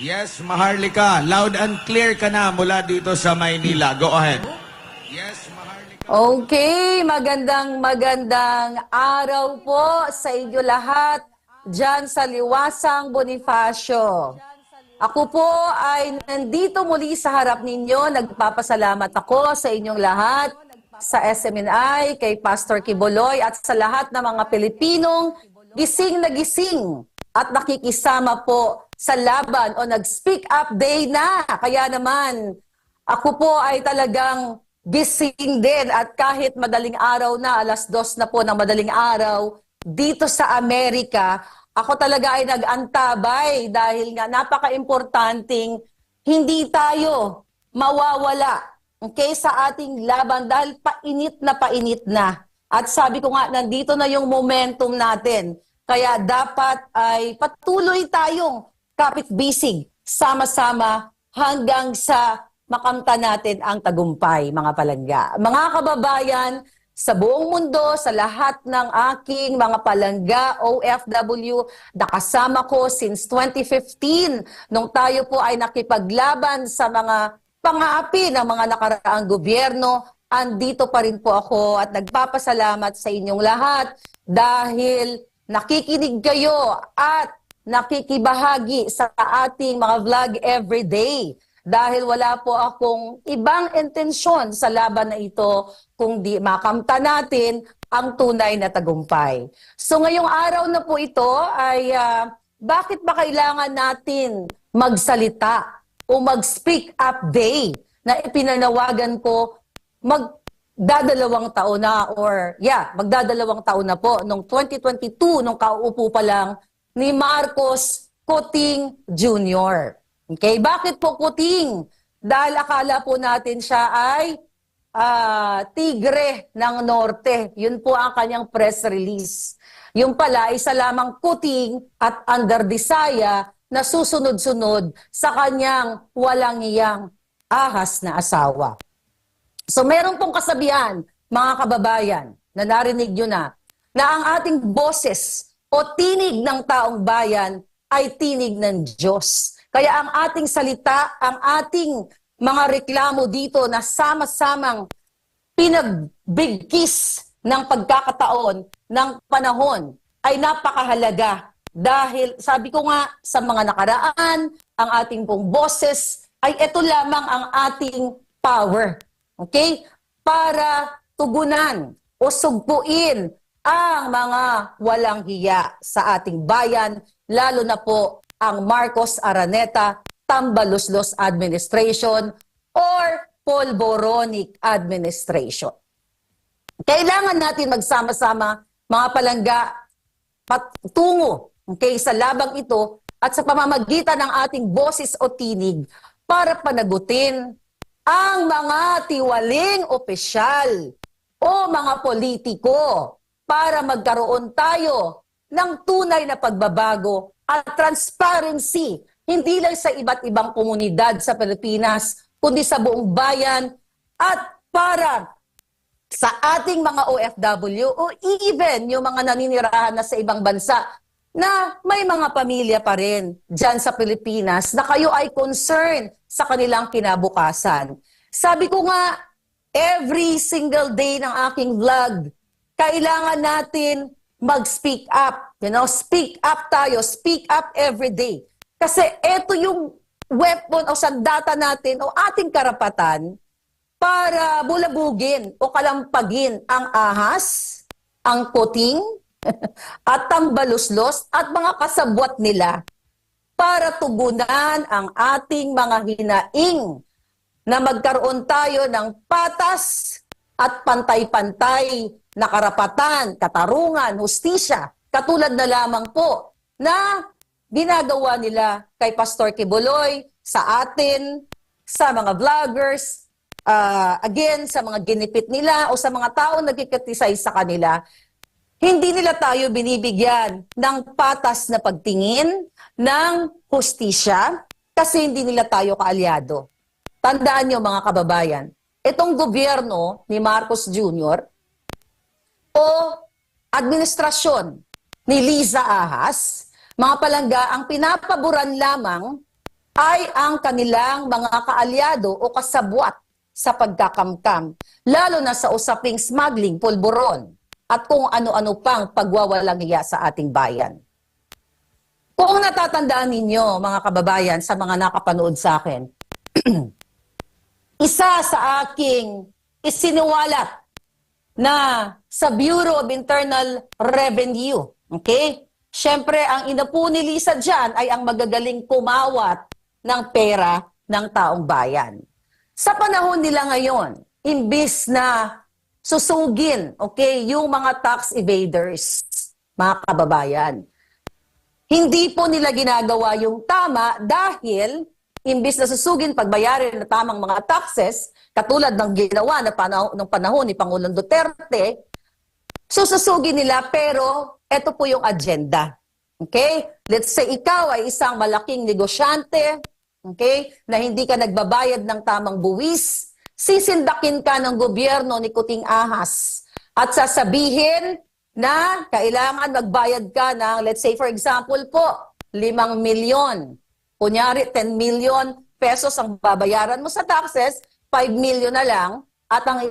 Yes, Maharlika. Loud and clear ka na mula dito sa Maynila. Go ahead. Yes, Maharlika. Okay, magandang araw po sa inyo lahat dyan sa Liwasang Bonifacio. Ako po ay nandito muli sa harap ninyo. Nagpapasalamat ako sa inyong lahat, sa SMNI, kay Pastor Quiboloy at sa lahat ng mga Pilipinong gising na gising at nakikisama po sa laban o nag-speak up day na. Kaya naman, ako po ay talagang gising din at kahit madaling araw na, 2:00 na po ng madaling araw, dito sa Amerika, ako talaga ay nag-antabay dahil nga napaka-importanting hindi tayo mawawala, okay, sa ating laban dahil painit na. At sabi ko nga, nandito na yung momentum natin. Kaya dapat ay patuloy tayong kapit-bisig, sama-sama hanggang sa makamta natin ang tagumpay, mga palangga. Mga kababayan, sa buong mundo, sa lahat ng aking mga palangga, OFW, nakasama ko since 2015, nung tayo po ay nakipaglaban sa mga pang-aapi ng mga nakaraang gobyerno, andito pa rin po ako at nagpapasalamat sa inyong lahat dahil nakikinig kayo at nakikibahagi sa ating mga vlog everyday. Dahil wala po akong ibang intensyon sa laban na ito kung di makamta natin ang tunay na tagumpay. So ngayong araw na po ito ay bakit ba kailangan natin magsalita o mag-speak up day na ipinanawagan ko magdadalawang taon na magdadalawang taon na po nung 2022 nung kauupo pa lang ni Marcos Coting Jr. Okay, bakit po Coting? Dahil akala po natin siya ay tigre ng norte. Yun po ang kanyang press release. Yung pala, isa lamang Coting at under Disaya na susunod-sunod sa kanyang walang iyang ahas na asawa. So meron pong kasabihan, mga kababayan, na narinig nyo na ang ating boses o tinig ng taong bayan ay tinig ng Diyos. Kaya ang ating salita, ang ating mga reklamo dito na sama-samang pinagbigkis ng pagkakataon, ng panahon, ay napakahalaga. Dahil sabi ko nga sa mga nakaraan, ang ating pong boses ay ito lamang ang ating power. Okay? Para tugunan o sugpuin ang mga walang hiya sa ating bayan, lalo na po ang Marcos Araneta Tambaluslos Administration or Polboronic Administration. Kailangan natin magsama-sama, mga palangga, patungo sa labang ito at sa pamamagitan ng ating boses o tinig para panagutin ang mga tiwaling opisyal o mga politiko para magkaroon tayo ng tunay na pagbabago at transparency, hindi lang sa iba't ibang komunidad sa Pilipinas, kundi sa buong bayan at para sa ating mga OFW o even yung mga naninirahan na sa ibang bansa na may mga pamilya pa rin dyan sa Pilipinas na kayo ay concerned sa kanilang kinabukasan. Sabi ko nga, every single day ng aking vlog, kailangan natin mag-speak up. Speak up tayo. Speak up every day. Kasi ito yung weapon o sandata natin o ating karapatan para bulabugin o kalampagin ang ahas, ang Coting, at tambaluslos at mga kasabwat nila para tugunan ang ating mga hinaing na magkaroon tayo ng patas at pantay-pantay na karapatan, katarungan, hustisya, katulad na lamang po na ginagawa nila kay Pastor Quiboloy, sa atin, sa mga vloggers, again, sa mga ginipit nila o sa mga taong nagkikritisay sa kanila. Hindi nila tayo binibigyan ng patas na pagtingin, ng hustisya, kasi hindi nila tayo kaalyado. Tandaan nyo mga kababayan, itong gobyerno ni Marcos Jr. o administrasyon ni Liza Ahas, mga palangga, ang pinapaboran lamang ay ang kanilang mga kaalyado o kasabwat sa pagkakamkam, lalo na sa usaping smuggling, pulburon, at kung ano-ano pang pagwawalang hiya sa ating bayan. Kung natatandaan ninyo, mga kababayan, sa mga nakapanood sa akin, isa sa aking isiniwalat na sa Bureau of Internal Revenue, okay? Siyempre, ang inapo ni Lisa dyan ay ang magagaling kumawat ng pera ng taong bayan. Sa panahon nila ngayon, imbis na susugin, okay, yung mga tax evaders, mga kababayan, hindi po nila ginagawa yung tama dahil imbis na susugin pagbayarin na tamang mga taxes, katulad ng ginawa na panahon ni Pangulong Duterte, sususugin nila pero ito po yung agenda. Okay? Let's say ikaw ay isang malaking negosyante, okay, na hindi ka nagbabayad ng tamang buwis, sisindakin ka ng gobyerno ni Kuting Ahas at sasabihin na kailangan magbayad ka ng, let's say for example po, 5 milyon. Kunyari, 10 million pesos ang babayaran mo sa taxes, 5 million na lang, at ang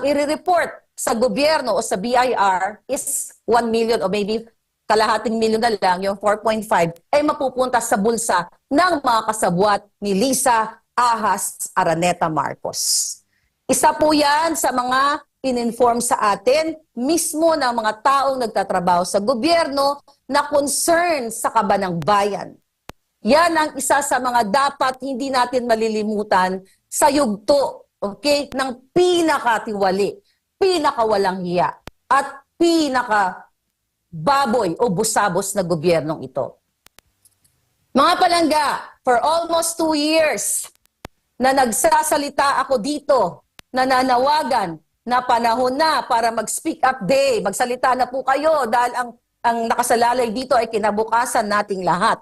i-report sa gobyerno o sa BIR is 1 million o maybe kalahating milyon na lang, yung 4.5, ay mapupunta sa bulsa ng mga kasabwat ni Lisa Ahas Araneta Marcos. Isa po yan sa mga in-inform sa atin mismo ng mga taong nagtatrabaho sa gobyerno na concern sa kaba ng bayan. Yan ang isa sa mga dapat hindi natin malilimutan sa yugto, okay, ng pinakatiwali, pinakawalang hiya, at pinakababoy o busabos na gobyernong ito. Mga palangga, for almost 2 years na nagsasalita ako dito, nananawagan na panahon na para mag-speak up day, magsalita na po kayo dahil ang nakasalalay dito ay kinabukasan nating lahat.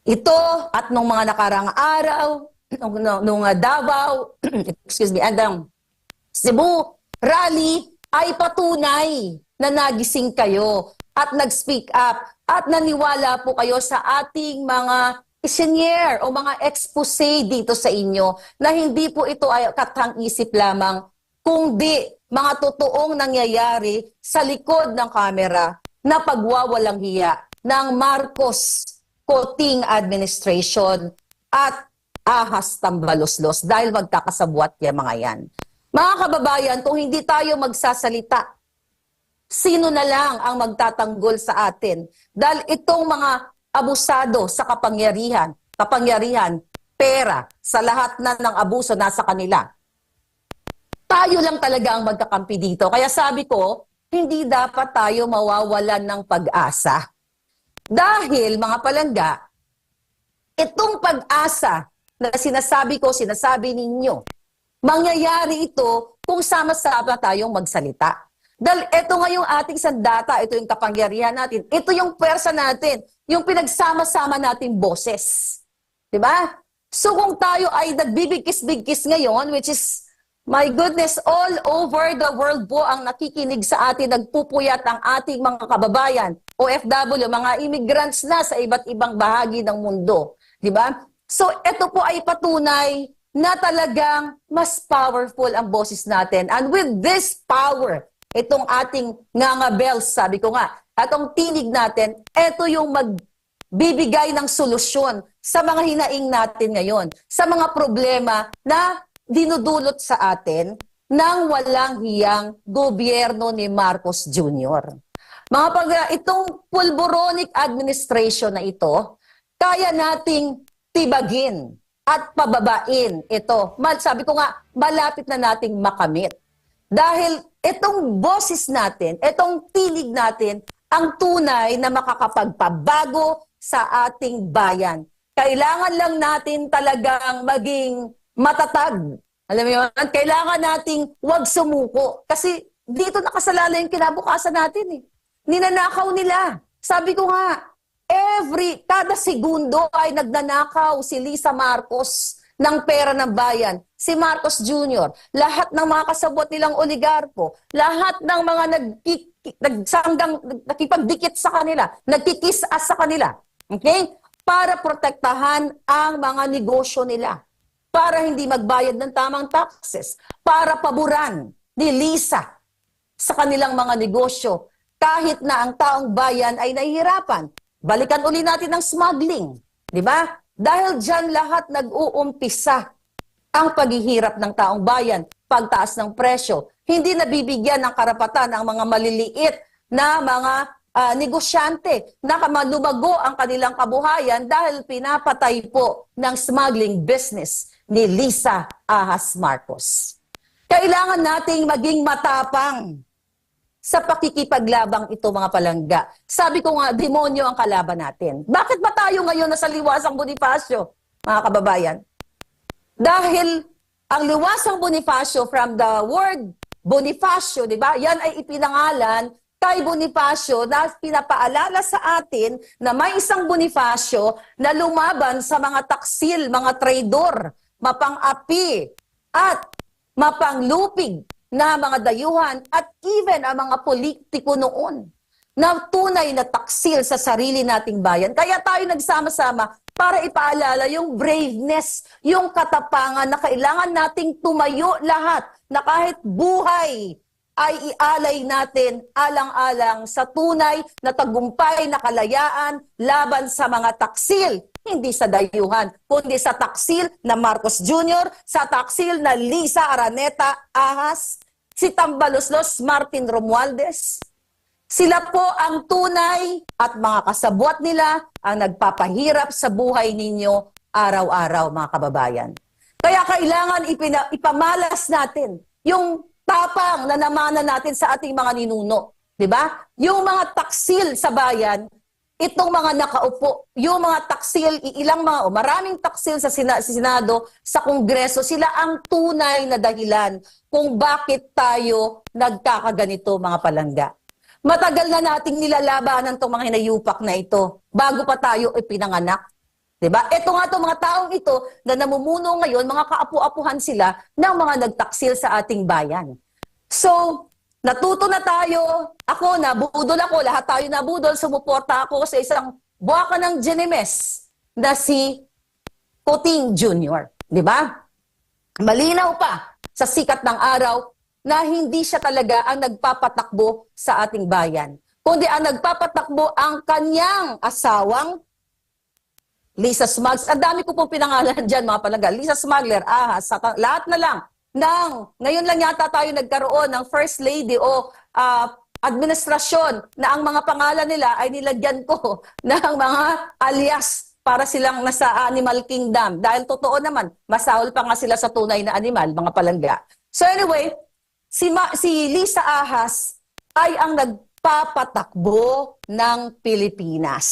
Ito at nung mga nakarang araw, nung Davao, excuse me, and Cebu rally ay patunay na nagising kayo at nag-speak up at naniwala po kayo sa ating mga isinyer o mga expose dito sa inyo na hindi po ito ay katang-isip lamang, kundi mga totoong nangyayari sa likod ng kamera na pagwawalang hiya ng Marcos Kuting administration at Ahas Tambaloslos dahil magkakasabwat yung mga yan. Mga kababayan, kung hindi tayo magsasalita, sino na lang ang magtatanggol sa atin? Dahil itong mga abusado sa kapangyarihan, pera, sa lahat na ng abuso nasa kanila. Tayo lang talaga ang magkakampi dito. Kaya sabi ko, hindi dapat tayo mawawalan ng pag-asa. Dahil, mga palangga, itong pag-asa na sinasabi ninyo, mangyayari ito kung sama-sama tayong magsalita. Dahil ito nga yung ating sandata, ito yung kapangyarihan natin, ito yung pwersa natin, yung pinagsama-sama nating boses. Diba? So kung tayo ay nagbibigkis-bigkis ngayon, which is, my goodness, all over the world po ang nakikinig sa atin, nagpupuyat ang ating mga kababayan, OFW, mga immigrants na sa iba't ibang bahagi ng mundo. Diba? So ito po ay patunay na talagang mas powerful ang boses natin. And with this power, itong ating ngangabels, sabi ko nga, atong tinig natin, ito yung magbibigay ng solusyon sa mga hinaing natin ngayon, sa mga problema na dinudulot sa atin ng walang hiyang gobyerno ni Marcos Jr. Itong pulboronic administration na ito, kaya nating tibagin at pababain ito. Sabi ko nga, malapit na nating makamit. Dahil itong boses natin, itong tinig natin, ang tunay na makakapagpabago sa ating bayan. Kailangan lang natin talagang maging matatag. Alam mo yun? Kailangan nating huwag sumuko. Kasi dito nakasalala yung kinabukasan natin eh. Ninanakaw nila. Sabi ko nga, kada segundo ay nagnanakaw si Lisa Marcos ng pera ng bayan. Si Marcos Jr., lahat ng mga kasabot nilang oligarko, lahat ng mga nakipagdikit sa kanila, nagkikis-as sa kanila. Okay? para protektahan ang mga negosyo nila, para hindi magbayad ng tamang taxes, para paboran ni Lisa sa kanilang mga negosyo, kahit na ang taong bayan ay nahihirapan. Balikan uli natin ang smuggling, di ba? Dahil dyan lahat nag-uumpisa ang paghihirap ng taong bayan, pagtaas ng presyo. Hindi nabibigyan ng karapatan ang mga maliliit na mga negosyante na lumago ang kanilang kabuhayan dahil pinapatay po ng smuggling business ni Lisa Ahas Marcos. Kailangan nating maging matapang sa pakikipaglabang ito, mga palangga. Sabi ko nga, demonyo ang kalaban natin. Bakit ba tayo ngayon nasa Liwasang Bonifacio, mga kababayan? Dahil ang Liwasang Bonifacio, from the word Bonifacio, di ba? Yan ay ipinangalan kay Bonifacio na pinapaalala sa atin na may isang Bonifacio na lumaban sa mga taksil, mga traidor, mapang-api at mapanglupig na mga dayuhan at even ang mga politiko noon na tunay na taksil sa sarili nating bayan. Kaya tayo nagsama-sama para ipaalala yung braveness, yung katapangan na kailangan nating tumayo lahat na kahit buhay ay ialay natin alang-alang sa tunay na tagumpay na kalayaan laban sa mga taksil, hindi sa dayuhan, kundi sa taksil na Marcos Jr., sa taksil na Lisa Araneta Ahas, si Tambaloslos Martin Romualdez. Sila po ang tunay at mga kasabwat nila ang nagpapahirap sa buhay ninyo araw-araw, mga kababayan. Kaya kailangan ipamalas natin yung tapang na namana natin sa ating mga ninuno. Diba? Yung mga taksil sa bayan, itong mga nakaupo, yung mga taksil, maraming taksil sa Senado, sa Kongreso, sila ang tunay na dahilan kung bakit tayo nagkakaganito, mga palangga. Matagal na nating nilalabanan itong mga hinayupak na ito bago pa tayo ipinanganak. Diba? Ito nga itong mga taong ito na namumuno ngayon, mga kaapu-apuhan sila ng mga nagtaksil sa ating bayan. So, natuto na tayo. Ako, nabudol ako. Lahat tayo nabudol. Sumuporta ako sa isang buwaka ng Genemes na si Coting Jr. Diba? Malinaw pa sa sikat ng araw na hindi siya talaga ang nagpapatakbo sa ating bayan, kundi ang nagpapatakbo ang kanyang asawang Lisa Smuggler. Ang dami ko pong pinangalan dyan, mga palangga. Lisa Smuggler, Ahas, lahat na lang. Ngayon lang yata tayo nagkaroon ng First Lady o administrasyon na ang mga pangalan nila ay nilagyan ko ng mga alias para silang nasa Animal Kingdom. Dahil totoo naman, masahol pa nga sila sa tunay na animal, mga palangga. So anyway, si Lisa Ahas ay ang nagpapatakbo ng Pilipinas.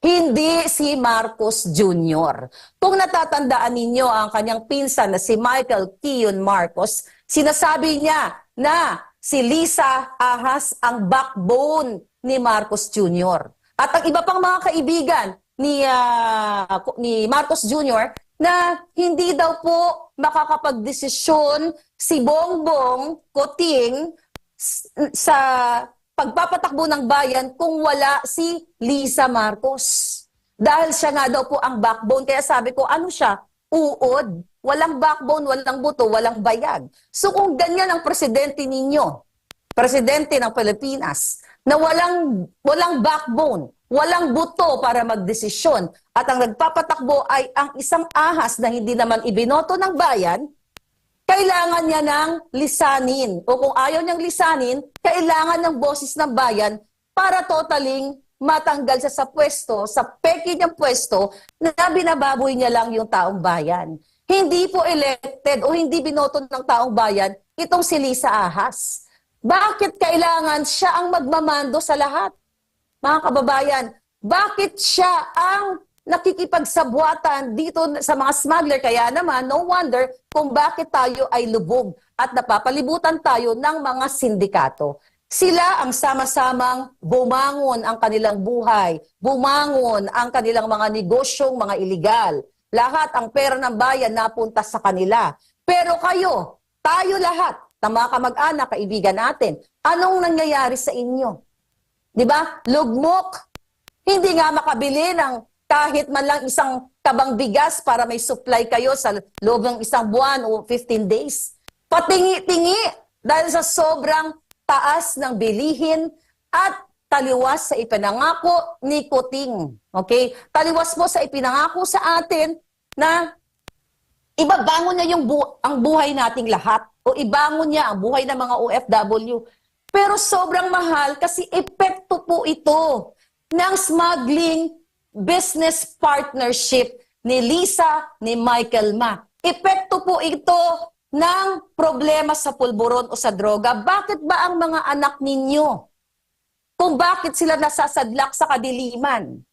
Hindi si Marcos Jr. Kung natatandaan ninyo ang kanyang pinsan na si Michael Kiyon Marcos, sinasabi niya na si Lisa Ahas ang backbone ni Marcos Jr. At ang iba pang mga kaibigan ni Marcos Jr. na hindi daw po makakapagdesisyon si Bongbong Coting sa pagpapatakbo ng bayan kung wala si Lisa Marcos. Dahil siya nga daw po ang backbone. Kaya sabi ko, ano siya? Uod. Walang backbone, walang buto, walang bayag. So kung ganyan ang presidente ninyo, presidente ng Pilipinas, na walang backbone, walang buto para magdesisyon, at ang nagpapatakbo ay ang isang ahas na hindi naman ibinoto ng bayan, kailangan niya ng lisanin. O kung ayaw niyang lisanin, kailangan ng boses ng bayan para totaling matanggal siya sa pwesto, sa peke niyang pwesto, na binababoy niya lang yung taong bayan. Hindi po elected o hindi binoto ng taong bayan itong si Lisa Ahas. Bakit kailangan siya ang magmamando sa lahat? Mga kababayan, bakit siya ang nakikipagsabwatan dito sa mga smuggler? Kaya naman, no wonder kung bakit tayo ay lubog at napapalibutan tayo ng mga sindikato. Sila ang sama-samang bumangon ang kanilang buhay, bumangon ang kanilang mga negosyong mga iligal. Lahat ang pera ng bayan napunta sa kanila. Pero kayo, tayo lahat, na mga kamag-anak, kaibigan natin, anong nangyayari sa inyo? Di ba? Lugmok. Hindi nga makabili ng kahit man lang isang tabang bigas para may supply kayo sa loob ng isang buwan o 15 days. Patingi-tingi dahil sa sobrang taas ng bilihin at taliwas sa ipinangako ni Kuting. Okay? Taliwas po sa ipinangako sa atin na ibabangon niya ang buhay nating lahat o ibangon niya ang buhay ng mga OFW. Pero sobrang mahal kasi epekto po ito ng smuggling business partnership ni Lisa, ni Michael Ma. Epekto po ito ng problema sa pulburon o sa droga. Bakit ba ang mga anak ninyo, kung bakit sila nasasadlak sa kadiliman?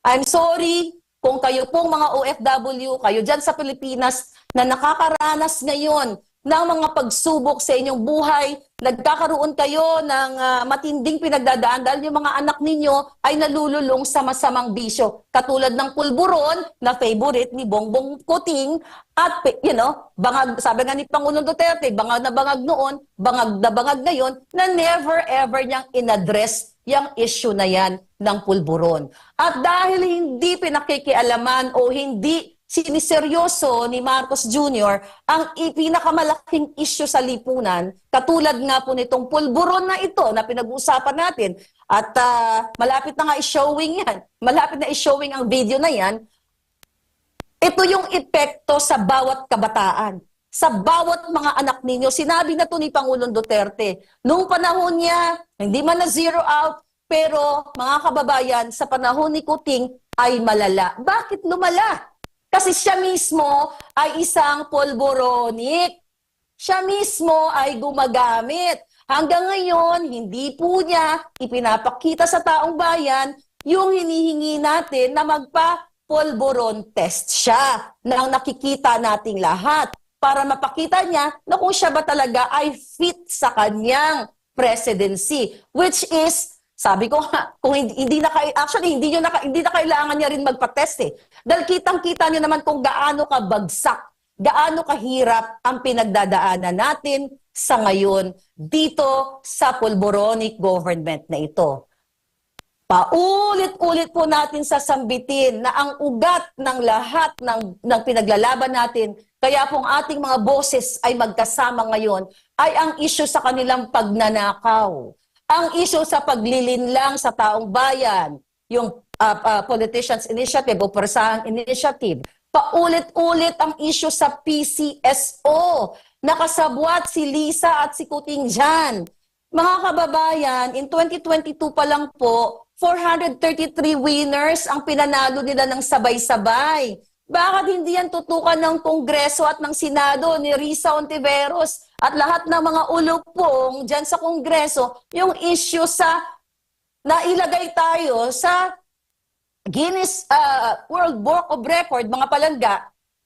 I'm sorry kung kayo pong mga OFW, kayo dyan sa Pilipinas na nakakaranas ngayon ng mga pagsubok sa inyong buhay, nagkakaroon kayo ng matinding pinagdadaan dahil yung mga anak ninyo ay nalululong sa masamang bisyo. Katulad ng pulburon na favorite ni Bongbong Kuting at, bangag, sabi nga ni Pangulong Duterte, bangag na bangag noon, bangag na bangag ngayon, na never ever niyang inaddress yung issue na yan ng pulburon. At dahil hindi pinakikialaman o hindi siniseryoso ni Marcos Jr. ang pinakamalaking issue sa lipunan, katulad nga po nitong pulburon na ito na pinag-uusapan natin, at malapit na nga i-showing yan, malapit na i-showing ang video na yan, ito yung epekto sa bawat kabataan, sa bawat mga anak ninyo. Sinabi na to ni Pangulong Duterte. Noong panahon niya, hindi man na zero out, pero mga kababayan, sa panahon ni Kuting ay malala. Bakit lumala? Kasi siya mismo ay isang polboronic. Siya mismo ay gumagamit. Hanggang ngayon, hindi po niya ipinapakita sa taong bayan yung hinihingi natin na magpa-polboron test siya nang nakikita nating lahat para mapakita niya na kung siya ba talaga ay fit sa kanyang presidency. Which is, sabi ko nga, kung hindi na kailangan niya rin magpa-test eh. Dahil kitang-kita niyo naman kung gaano kabagsak, gaano kahirap ang pinagdadaanan natin sa ngayon dito sa pulboronic government na ito. Paulit-ulit po natin sasambitin na ang ugat ng lahat ng pinaglalaban natin, kaya pong ating mga boses ay magkasama ngayon, ay ang issue sa kanilang pagnanakaw. Ang issue sa paglilinlang sa taong bayan, yung Politicians Initiative o Persahang Initiative. Paulit-ulit ang issue sa PCSO. Nakasabwat si Lisa at si Kuting dyan. Mga kababayan, in 2022 pa lang po, 433 winners ang pinanalo nila ng sabay-sabay. Bakit hindi yan tutukan ng Kongreso at ng Senado ni Risa Ontiveros at lahat ng mga ulupong dyan sa Kongreso, yung issue sa nailagay tayo sa Guinness World Book of Record, mga palangga,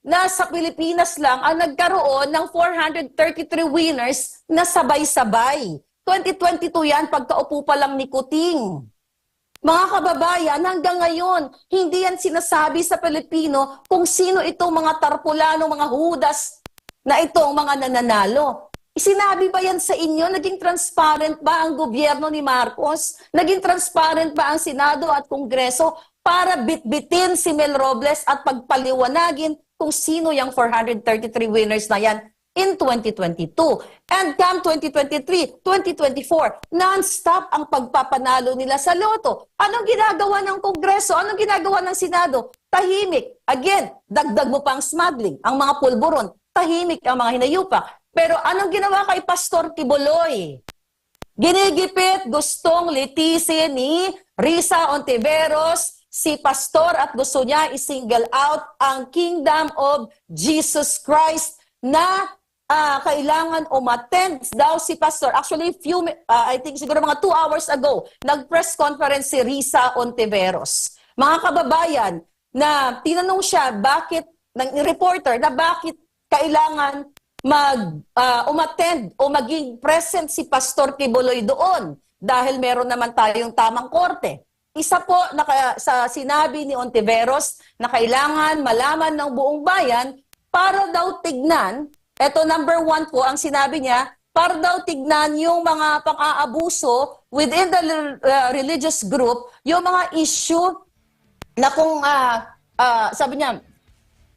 na sa Pilipinas lang ang nagkaroon ng 433 winners na sabay-sabay. 2022 yan, pagkaupo pa lang ni Kuting. Mga kababayan, hanggang ngayon, hindi yan sinasabi sa Pilipino kung sino itong mga tarpulano, mga hudas na itong mga nananalo. Isinabi ba yan sa inyo? Naging transparent ba ang gobyerno ni Marcos? Naging transparent ba ang Senado at Kongreso para bitbitin si Mel Robles at pagpaliwanagin kung sino yung 433 winners na yan in 2022. And come 2023, 2024, non-stop ang pagpapanalo nila sa loto. Anong ginagawa ng Kongreso? Anong ginagawa ng Senado? Tahimik. Again, dagdag mo pang smuggling, ang mga pulburon. Tahimik ang mga hinayupak. Pero anong ginawa kay Pastor Kibuloy? Ginigipit, gustong litisin ni Risa Ontiveros si Pastor at gusto niya i-single out ang Kingdom of Jesus Christ na kailangan umattend daw si Pastor. Actually, I think siguro mga 2 hours ago, nag-press conference si Risa Ontiveros. Mga kababayan, na tinanong siya ng reporter na bakit kailangan umattend o maging present si Pastor Kibuloy doon dahil meron naman tayong tamang korte. Isa po sa sinabi ni Ontiveros na kailangan malaman ng buong bayan para daw tignan. Ito number 1 po ang sinabi niya, para daw tignan yung mga pang-aabuso within the religious group, yung mga issue na kung sabi niya,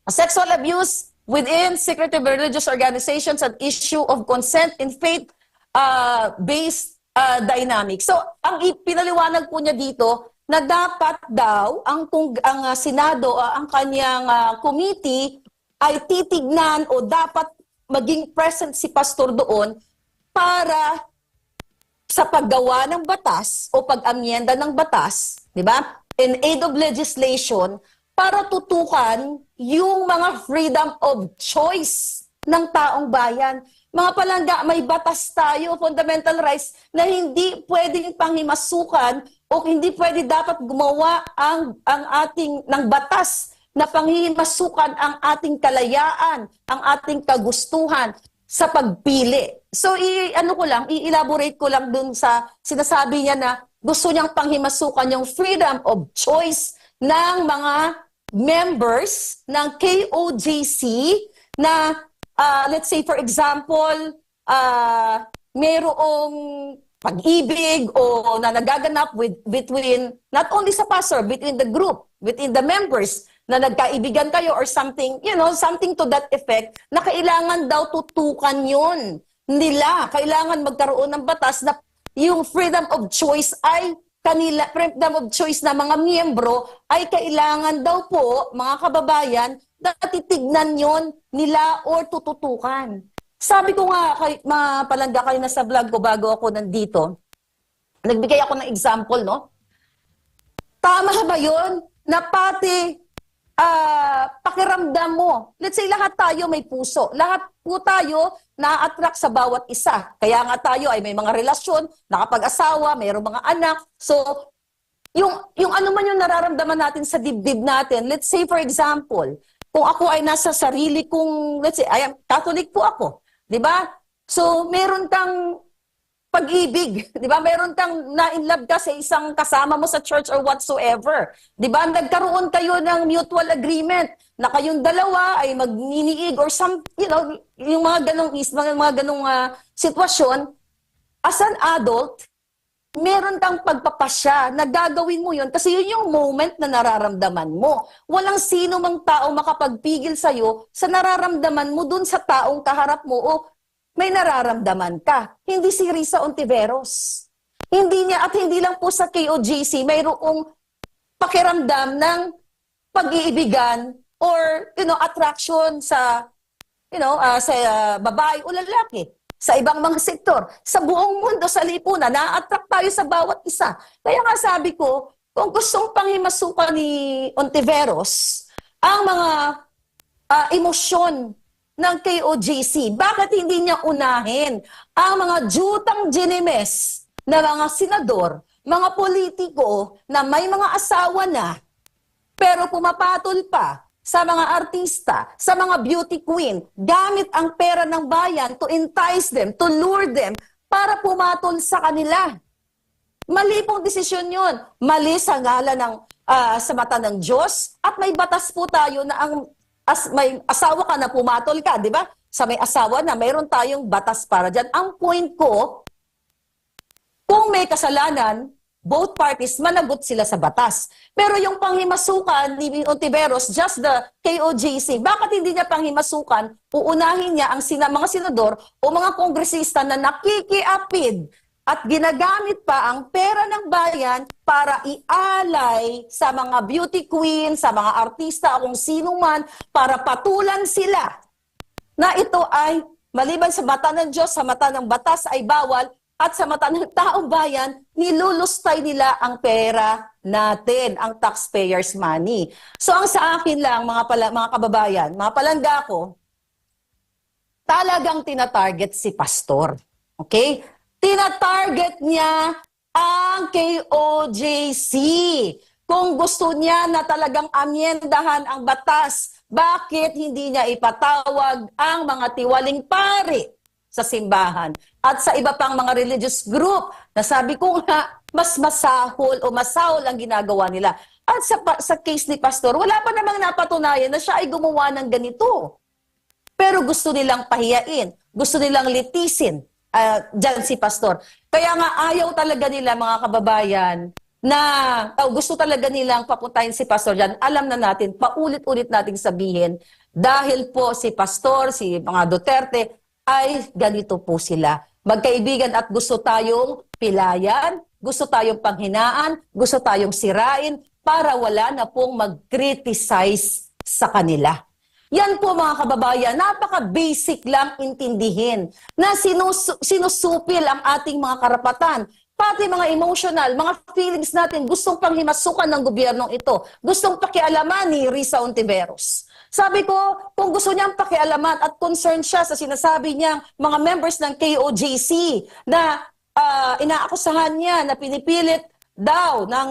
sexual abuse within secretive religious organizations at issue of consent in faith-based dynamic. So, ang pinaliwanag po niya dito na dapat daw ang Senado, ang kanyang committee ay titignan o dapat maging present si pastor doon para sa paggawa ng batas o pag-amyenda ng batas, di ba? In aid of legislation para tutukan yung mga freedom of choice ng taong bayan. Mga palangga, may batas tayo, fundamental rights, na hindi pwedeng panghimasukan o hindi pwede dapat gumawa ang ating ng batas na panghihimasukan ang ating kalayaan, ang ating kagustuhan sa pagpili. So, i-elaborate ko lang dun sa sinasabi niya na gusto niyang panghimasukan yung freedom of choice ng mga members ng KOJC na let's say for example, mayroong pag-ibig o na nagaganap between not only sa pastor, between the group, between the members na nagkaibigan kayo or something, something to that effect na kailangan daw tutukan yun nila. Kailangan magkaroon ng batas na yung freedom of choice ay freedom of choice na mga miyembro ay kailangan daw po, mga kababayan, na titignan yon nila or tututukan. Sabi ko nga, mga palangga kayo na sa vlog ko bago ako nandito, nagbigay ako ng example, no? Tama ba yun na pati pakiramdam mo? Let's say lahat tayo may puso. Lahat po tayo na-attract sa bawat isa. Kaya nga tayo ay may mga relasyon, nakapag-asawa, mayroong mga anak. So, yung ano man yung nararamdaman natin sa dibdib natin, let's say for example, kung ako ay nasa sarili kong, let's say, Catholic po ako, di ba? So, meron kang pag-ibig, di ba? Meron kang na-inlove ka sa isang kasama mo sa church or whatsoever. Di ba? Nagkaroon kayo ng mutual agreement na kayong dalawa ay magniniig or some, yung mga ganong sitwasyon. As an adult, meron kang pagpapasya na gagawin mo yun kasi yun yung moment na nararamdaman mo. Walang sino mang tao makapagpigil sa'yo sa nararamdaman mo dun sa taong kaharap mo o may nararamdaman ka. Hindi si Risa Ontiveros. Hindi niya, at hindi lang po sa KOJC, mayroong pakiramdam ng pag-iibigan or, attraction sa, sa babae o lalaki. Sa ibang mga sektor. Sa buong mundo, sa lipunan, na-attract tayo sa bawat isa. Kaya nga sabi ko, kung gustong panghimasukan ni Ontiveros, ang mga emosyon ng KOJC, bakit hindi niya unahin ang mga jutang ginimes na mga senador, mga politiko na may mga asawa na, pero pumapatol pa sa mga artista, sa mga beauty queen, gamit ang pera ng bayan to entice them, to lure them, para pumatol sa kanila. Mali pong desisyon yun. Mali sa ngala ng, sa mata ng Diyos, at may batas po tayo na may asawa ka na pumatol ka, di ba? Sa may asawa na, mayroon tayong batas para dyan. Ang point ko, kung may kasalanan, both parties, managot sila sa batas. Pero yung panghimasukan ni Ontiveros, just the KOJC, bakit hindi niya panghimasukan, uunahin niya ang mga senador o mga kongresista na nakikiapid at ginagamit pa ang pera ng bayan para ialay sa mga beauty queen, sa mga artista o kung sino man, para patulan sila na ito ay maliban sa mata ng Diyos, sa mata ng batas ay bawal, at sa mata ng taong bayan, nilulustay nila ang pera natin, ang taxpayers' money. So ang sa akin lang, mga kababayan, mga palangga ko, talagang tinatarget si pastor. Okay? Tinatarget niya ang KOJC. Kung gusto niya na talagang amyendahan ang batas, bakit hindi niya ipatawag ang mga tiwaling pari sa simbahan at sa iba pang mga religious group na sabi ko nga, mas masahol o masahol ang ginagawa nila. At sa case ni pastor, wala pa namang napatunayan na siya ay gumawa ng ganito. Pero gusto nilang pahiyain, gusto nilang litisin dyan si pastor. Kaya nga ayaw talaga nila, mga kababayan, na gusto talaga nilang papuntahin si Pastor Jan, alam na natin, paulit-ulit nating sabihin, dahil po si Pastor, si mga Duterte, ay ganito po sila. Magkaibigan at gusto tayong pilayan, gusto tayong panghinaan, gusto tayong sirain, para wala na pong mag-criticize sa kanila. Yan po mga kababayan, napaka-basic lang intindihin na sinusupil ang ating mga karapatan. Pati mga emotional, mga feelings natin, gustong panghimasukan ng gobyernong ito. Gustong pakialaman ni Risa Ontiveros. Sabi ko, kung gusto niyang pakialaman at concerned siya sa sinasabi niyang mga members ng KOJC na inaakusahan niya na pinipilit daw ng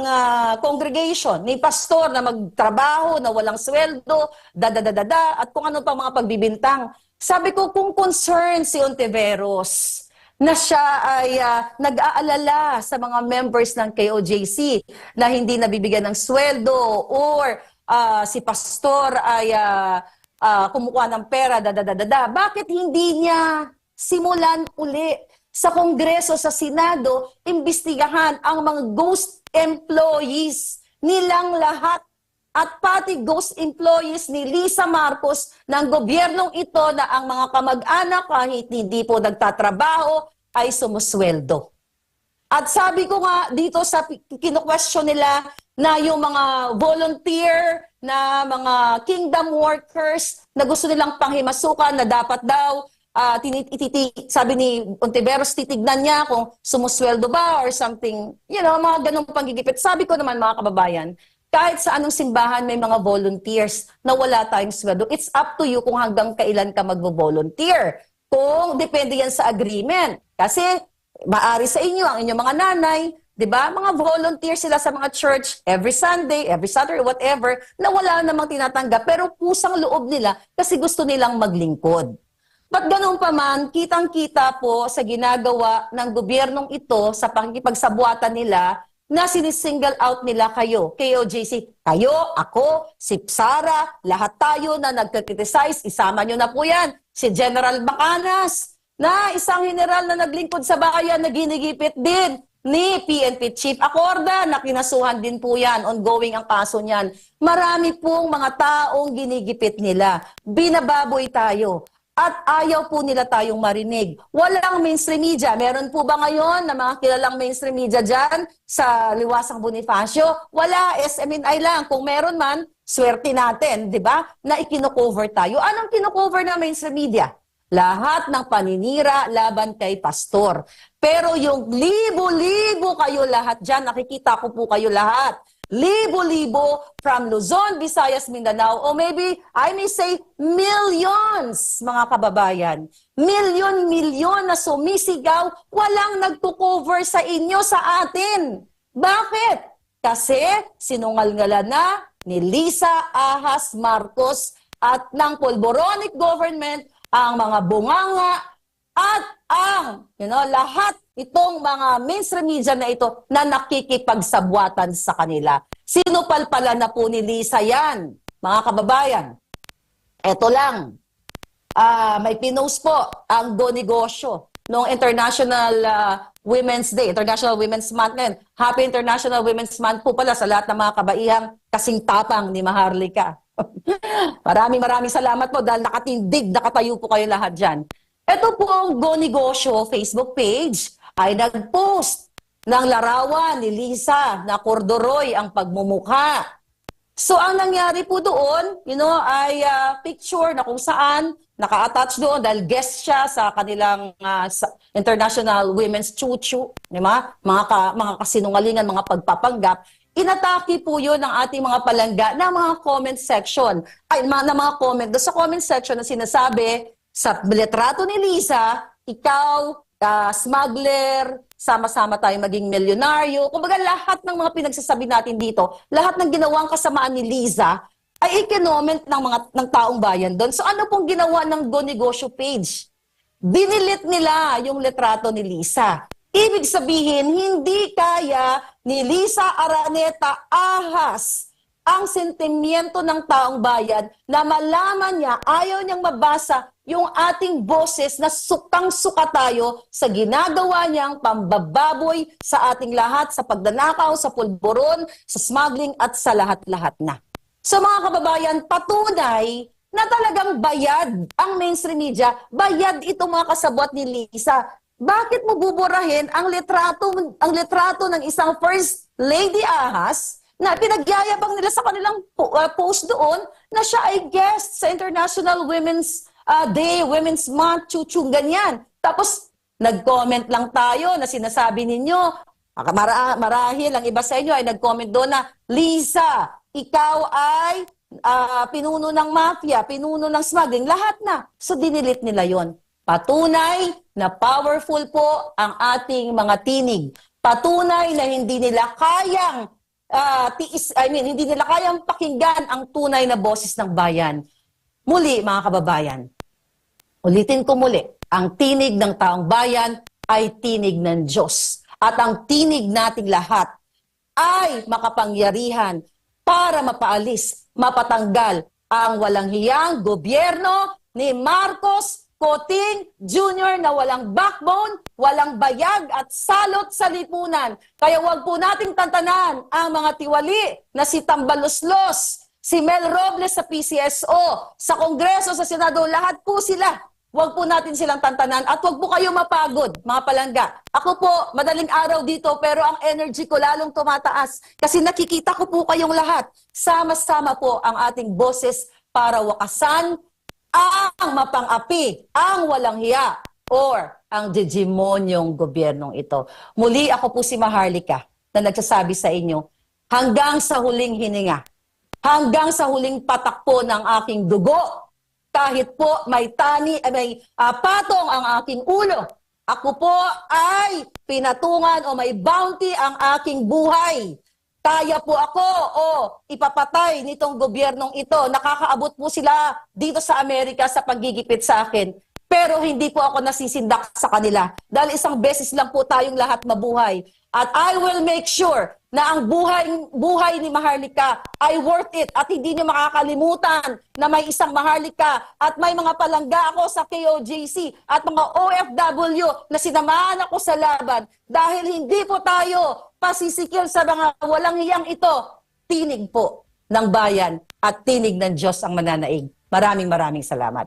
congregation ni pastor na magtrabaho, na walang sweldo, at kung ano pa mga pagbibintang. Sabi ko, kung concerned si Ontiveros na siya ay nag-aalala sa mga members ng KOJC na hindi nabibigyan ng sweldo or si pastor ay kumukuha ng pera, bakit hindi niya simulan uli sa Kongreso, sa Senado, imbestigahan ang mga ghost employees nilang lahat at pati ghost employees ni Lisa Marcos ng gobyernong ito na ang mga kamag-anak kahit hindi po nagtatrabaho ay sumusweldo. At sabi ko nga dito sa kino-question nila na yung mga volunteer na mga kingdom workers na gusto nilang panghimasukan na dapat daw sabi ni Ontiveros, titignan niya kung sumusweldo ba or something, mga ganong panggigipit. Sabi ko naman mga kababayan, kahit sa anong simbahan may mga volunteers na wala tayong sweldo, it's up to you kung hanggang kailan ka mag-volunteer. Kung depende yan sa agreement. Kasi maari sa inyo, ang inyong mga nanay, di ba? Mga volunteer sila sa mga church every Sunday, every Saturday, whatever, na wala namang tinatanggap, pero pusang loob nila kasi gusto nilang maglingkod. But ganun pa man, kitang-kita po sa ginagawa ng gobyernong ito sa pakikipagsabuatan nila na sinisingle out nila kayo, KOJC, kayo, ako, si Sara, lahat tayo na nagkriticize, isama nyo na po yan. Si General Bacanas, na isang general na naglingkod sa bayan na ginigipit din ni PNP Chief Acorda, na kinasuhan din po yan, ongoing ang kaso niyan. Marami pong mga taong ginigipit nila. Binababoy tayo. At ayaw po nila tayong marinig. Walang mainstream media. Meron po ba ngayon na mga kilalang mainstream media dyan sa Liwasang Bonifacio? Wala, SMNI lang. Kung meron man, swerte natin, di ba? Na ikino-cover tayo. Anong kino-cover na mainstream media? Lahat ng paninira laban kay pastor. Pero yung libo-libo kayo lahat dyan, nakikita ko po kayo lahat. Libo-libo from Luzon, Visayas, Mindanao, o maybe I may say millions, mga kababayan. Milyon-milyon na sumisigaw, walang nagtukover sa inyo, sa atin. Bakit? Kasi sinungalingalan na ni Lisa Ahas Marcos at ng Polboronic government ang mga bunganga at ang lahat itong mga mainstream media na ito na nakikipagsabwatan sa kanila. Sinupalpala na po ni Lisa yan, mga kababayan. Ito lang, may pinost po ang Do Negosyo noong International Women's Day, International Women's Month ngayon. Happy International Women's Month po pala sa lahat ng mga kabaihang kasing tapang ni Maharlika. Maraming salamat po dahil nakatindig, nakatayo po kayo lahat dyan. Ito po ang Go Negosyo Facebook page ay nag-post ng larawan ni Lisa na kordoroy ang pagmumukha. So ang nangyari po doon, ay picture na kung saan naka-attach doon dahil guest siya sa kanilang International Women's Chuchu, di ba? Mga kasinungalingan, mga pagpapanggap. Inatake po yun ng ating mga palangga na mga comment section. Na mga comment. Doon sa comment section na sinasabi, sa litrato ni Lisa, ikaw, smuggler, sama-sama tayo maging milyonaryo. Kumbaga lahat ng mga pinagsasabi natin dito, lahat ng ginawang kasamaan ni Lisa, ay ikinoment ng taong bayan doon. So ano pong ginawa ng Go Negosyo page? Dinilit nila yung litrato ni Lisa. Ibig sabihin, hindi kaya ni Lisa Araneta Ahas ang sentimiento ng taong bayan na malaman niya, ayaw niyang mabasa yung ating boses na sukang-suka tayo sa ginagawa niyang pambababoy sa ating lahat, sa pagdanakaw, sa pulburon, sa smuggling at sa lahat-lahat na. So mga kababayan, patunay na talagang bayad ang mainstream media, bayad itong mga kasabwat ni Lisa. Bakit mo buburahin ang litrato ng isang First Lady Ahas na pinagyayabang nila sa kanilang post doon na siya ay guest sa International Women's Day, Women's Month, chuchung ganyan. Tapos nag-comment lang tayo na sinasabi ninyo, marahil ang iba sa inyo ay nag-comment doon na, Lisa, ikaw ay pinuno ng mafia, pinuno ng smuggling, lahat na. So dinilit nila yon. Patunay na powerful po ang ating mga tinig. Patunay na hindi nila kayang hindi nila kayang pakinggan ang tunay na boses ng bayan. Muli, mga kababayan, ulitin ko muli, ang tinig ng taong bayan ay tinig ng Diyos. At ang tinig nating lahat ay makapangyarihan para mapaalis, mapatanggal ang walang hiyang gobyerno ni Marcos Coting Jr. na walang backbone, walang bayag at salot sa lipunan. Kaya wag po nating tantanan ang mga tiwali na si Tambaloslos, si Mel Robles sa PCSO, sa Kongreso, sa Senado, lahat po sila. Wag po natin silang tantanan at wag po kayo mapagod, mga palangga. Ako po, madaling araw dito pero ang energy ko lalong tumataas kasi nakikita ko po kayong lahat. Sama-sama po ang ating boses para wakasan ang mapang-api, ang walang hiya, or ang digimonyong gobyernong ito. Muli ako po si Maharlika na nagsasabi sa inyo, hanggang sa huling hininga, hanggang sa huling patakpo ng aking dugo, kahit po may patong ang aking ulo, ako po ay pinatungan o may bounty ang aking buhay. Kaya po ako o ipapatay nitong gobyernong ito. Nakakaabot po sila dito sa Amerika sa paggigipit sa akin. Pero hindi po ako nasisindak sa kanila. Dahil isang beses lang po tayong lahat mabuhay. At I will make sure na ang buhay ni Maharlika ay worth it. At hindi niyo makakalimutan na may isang Maharlika at may mga palangga ako sa KOJC at mga OFW na sinamahan ako sa laban. Dahil hindi po tayo pasisikil sa mga walang hiyang ito. Tinig po ng bayan at tinig ng Diyos ang mananaig. Maraming salamat.